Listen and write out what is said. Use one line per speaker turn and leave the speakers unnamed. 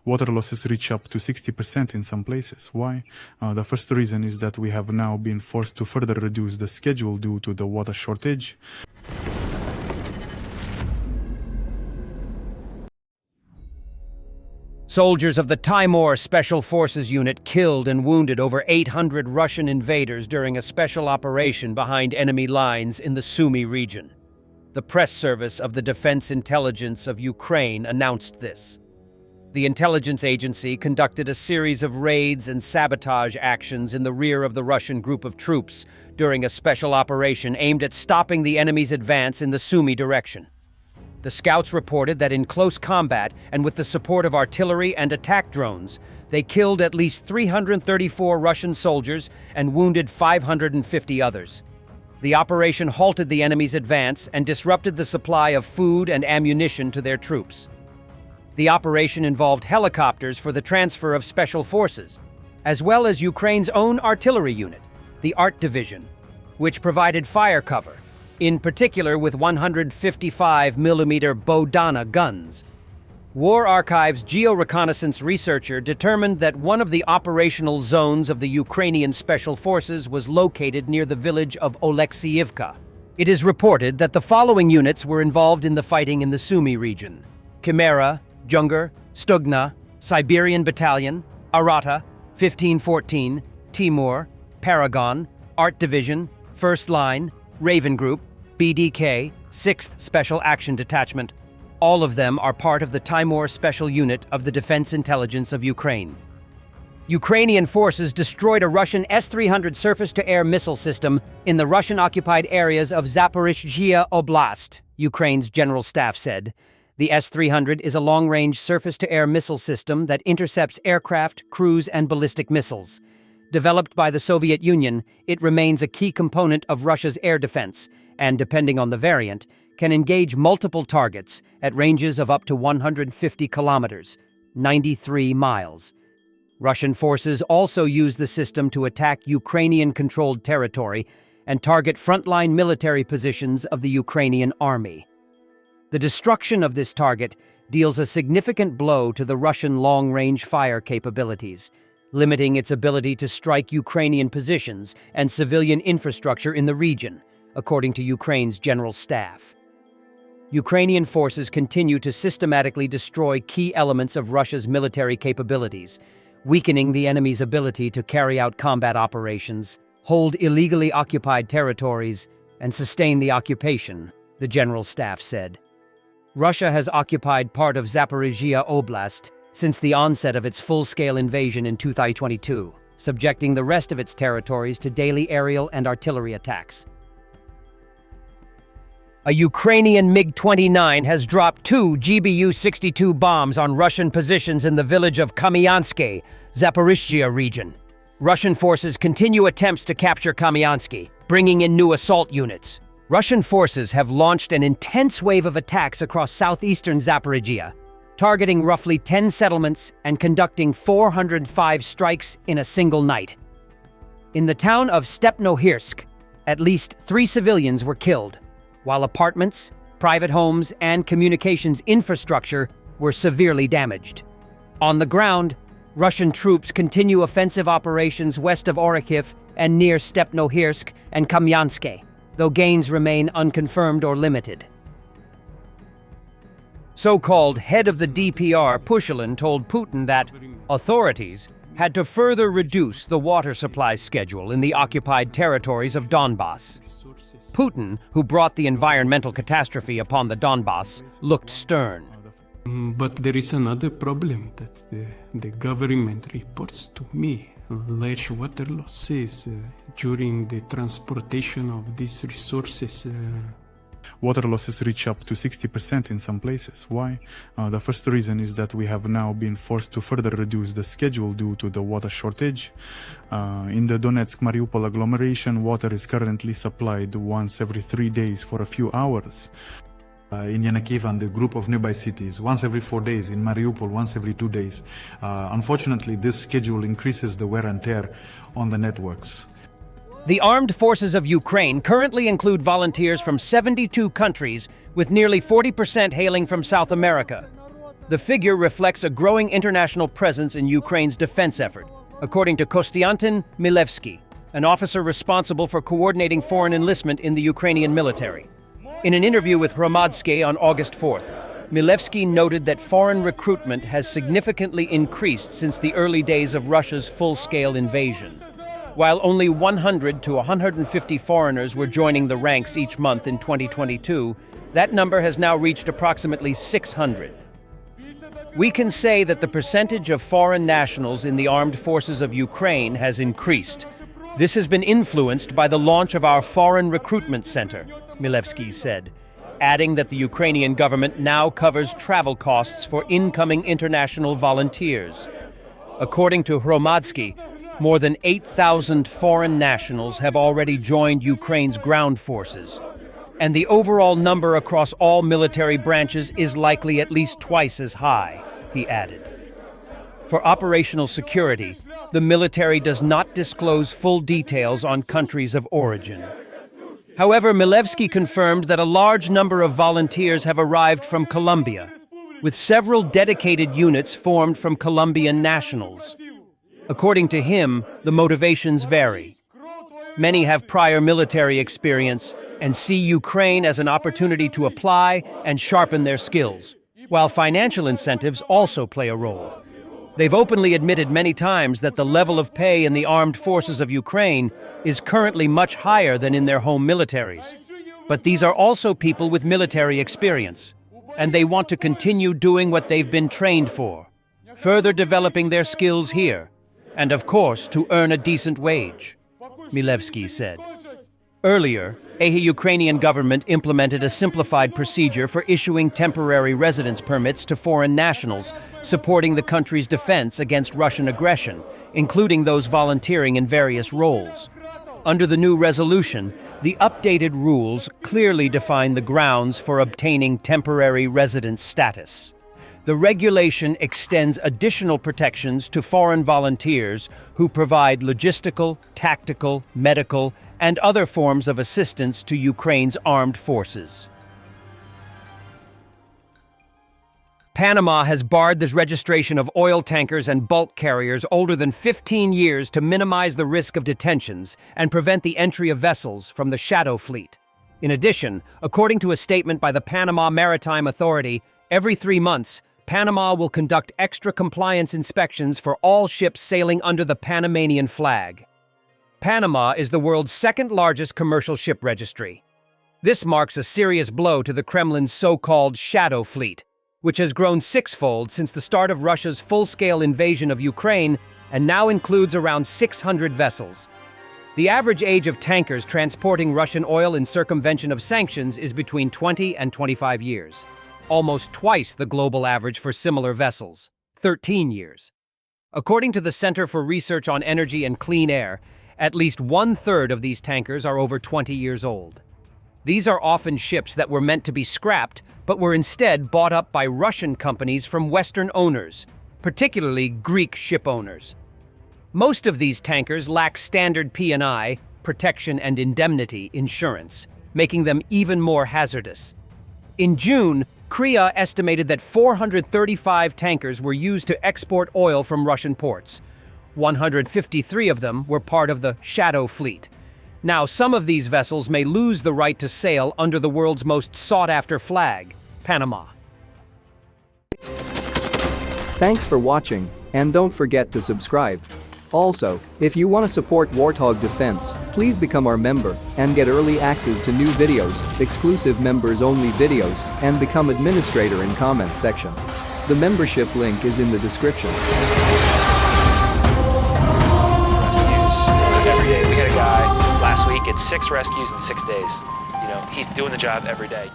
Water losses reach up to 60% in some places. Why? The first reason is that we have now been forced to further reduce the schedule due to the water shortage.
Soldiers of the Timor Special Forces Unit killed and wounded over 800 Russian invaders during a special operation behind enemy lines in the Sumy region. The press service of the Defense Intelligence of Ukraine announced this. The intelligence agency conducted a series of raids and sabotage actions in the rear of the Russian group of troops during a special operation aimed at stopping the enemy's advance in the Sumy direction. The scouts reported that in close combat and with the support of artillery and attack drones, they killed at least 334 Russian soldiers and wounded 550 others. The operation halted the enemy's advance and disrupted the supply of food and ammunition to their troops. The operation involved helicopters for the transfer of special forces, as well as Ukraine's own artillery unit, the Art Division, which provided fire cover, in particular with 155mm Bodana guns. War Archive's georeconnaissance researcher determined that one of the operational zones of the Ukrainian Special Forces was located near the village of Oleksiivka. It is reported that the following units were involved in the fighting in the Sumy region: Chimera, Junger, Stugna, Siberian Battalion, Arata, 1514, Timur, Paragon, Art Division, First Line, Raven Group, BDK, 6th Special Action Detachment. All of them are part of the Timor Special Unit of the Defense Intelligence of Ukraine. Ukrainian forces destroyed a Russian S-300 surface-to-air missile system in the Russian-occupied areas of Zaporizhzhia Oblast, Ukraine's General Staff said. The S-300 is a long-range surface-to-air missile system that intercepts aircraft, cruise, and ballistic missiles. Developed by the Soviet Union, it remains a key component of Russia's air defense, and depending on the variant, can engage multiple targets at ranges of up to 150 kilometers, 93 miles. Russian forces also use the system to attack Ukrainian-controlled territory and target frontline military positions of the Ukrainian army. The destruction of this target deals a significant blow to the Russian long-range fire capabilities, limiting its ability to strike Ukrainian positions and civilian infrastructure in the region, according to Ukraine's General Staff. Ukrainian forces continue to systematically destroy key elements of Russia's military capabilities, weakening the enemy's ability to carry out combat operations, hold illegally occupied territories, and sustain the occupation, the General Staff said. Russia has occupied part of Zaporizhzhia Oblast since the onset of its full-scale invasion in 2022, subjecting the rest of its territories to daily aerial and artillery attacks. A Ukrainian MiG-29 has dropped 2 GBU-62 bombs on Russian positions in the village of Kamyansky, Zaporizhzhia region. Russian forces continue attempts to capture Kamyansky, bringing in new assault units. Russian forces have launched an intense wave of attacks across southeastern Zaporizhzhia, targeting roughly 10 settlements and conducting 405 strikes in a single night. In the town of Stepnohirsk, at least 3 civilians were killed, while apartments, private homes, and communications infrastructure were severely damaged. On the ground, Russian troops continue offensive operations west of Orikhiv and near Stepnohirsk and Kamyansky, though gains remain unconfirmed or limited. So-called head of the DPR, Pushilin, told Putin that authorities had to further reduce the water supply schedule in the occupied territories of Donbass. Putin, who brought the environmental catastrophe upon the Donbass, looked stern.
But there is another problem that the government reports to me. Large water losses during the transportation of these resources.
Water losses reach up to 60% in some places. Why? The first reason is that we have now been forced to further reduce the schedule due to the water shortage. In the Donetsk-Mariupol agglomeration, water is currently supplied once every 3 days for a few hours.
In Yanakiv and the group of nearby cities, once every 4 days. In Mariupol, once every 2 days. Unfortunately, this schedule increases the wear and tear on the networks.
The armed forces of Ukraine currently include volunteers from 72 countries, with nearly 40% hailing from South America. The figure reflects a growing international presence in Ukraine's defense effort, according to Kostiantin Milevsky, an officer responsible for coordinating foreign enlistment in the Ukrainian military. In an interview with Hromadske on August 4th, Milevsky noted that foreign recruitment has significantly increased since the early days of Russia's full-scale invasion. While only 100 to 150 foreigners were joining the ranks each month in 2022, that number has now reached approximately 600. We can say that the percentage of foreign nationals in the armed forces of Ukraine has increased. This has been influenced by the launch of our Foreign Recruitment Center, Milevsky said, adding that the Ukrainian government now covers travel costs for incoming international volunteers. According to Hromadske, more than 8,000 foreign nationals have already joined Ukraine's ground forces, and the overall number across all military branches is likely at least twice as high, he added. For operational security, the military does not disclose full details on countries of origin. However, Milevsky confirmed that a large number of volunteers have arrived from Colombia, with several dedicated units formed from Colombian nationals. According to him, the motivations vary. Many have prior military experience and see Ukraine as an opportunity to apply and sharpen their skills, while financial incentives also play a role. They've openly admitted many times that the level of pay in the armed forces of Ukraine is currently much higher than in their home militaries. But these are also people with military experience, and they want to continue doing what they've been trained for, further developing their skills here, and of course to earn a decent wage, Milevsky said. Earlier, the Ukrainian government implemented a simplified procedure for issuing temporary residence permits to foreign nationals, supporting the country's defense against Russian aggression, including those volunteering in various roles. Under the new resolution, the updated rules clearly define the grounds for obtaining temporary residence status. The regulation extends additional protections to foreign volunteers who provide logistical, tactical, medical, and other forms of assistance to Ukraine's armed forces. Panama has barred the registration of oil tankers and bulk carriers older than 15 years to minimize the risk of detentions and prevent the entry of vessels from the shadow fleet. In addition, according to a statement by the Panama Maritime Authority, every 3 months, Panama will conduct extra compliance inspections for all ships sailing under the Panamanian flag. Panama is the world's second-largest commercial ship registry. This marks a serious blow to the Kremlin's so-called shadow fleet, which has grown sixfold since the start of Russia's full-scale invasion of Ukraine and now includes around 600 vessels. The average age of tankers transporting Russian oil in circumvention of sanctions is between 20 and 25 years, almost twice the global average for similar vessels, 13 years. According to the Center for Research on Energy and Clean Air, at least 1/3 of these tankers are over 20 years old. These are often ships that were meant to be scrapped, but were instead bought up by Russian companies from Western owners, particularly Greek ship owners. Most of these tankers lack standard P&I, protection and indemnity insurance, making them even more hazardous. In June, Korea estimated that 435 tankers were used to export oil from Russian ports. 153 of them were part of the shadow fleet. Now, some of these vessels may lose the right to sail under the world's most sought-after flag, Panama.
Thanks for watching, and don't forget to subscribe. Also, if you want to support Warthog Defense, please become our member and get early access to new videos, exclusive members-only videos, and become administrator in comments section. The membership link is in the description.
Every day. We had a guy last week, it's 6 rescues in 6 days. You know, he's doing the job every day.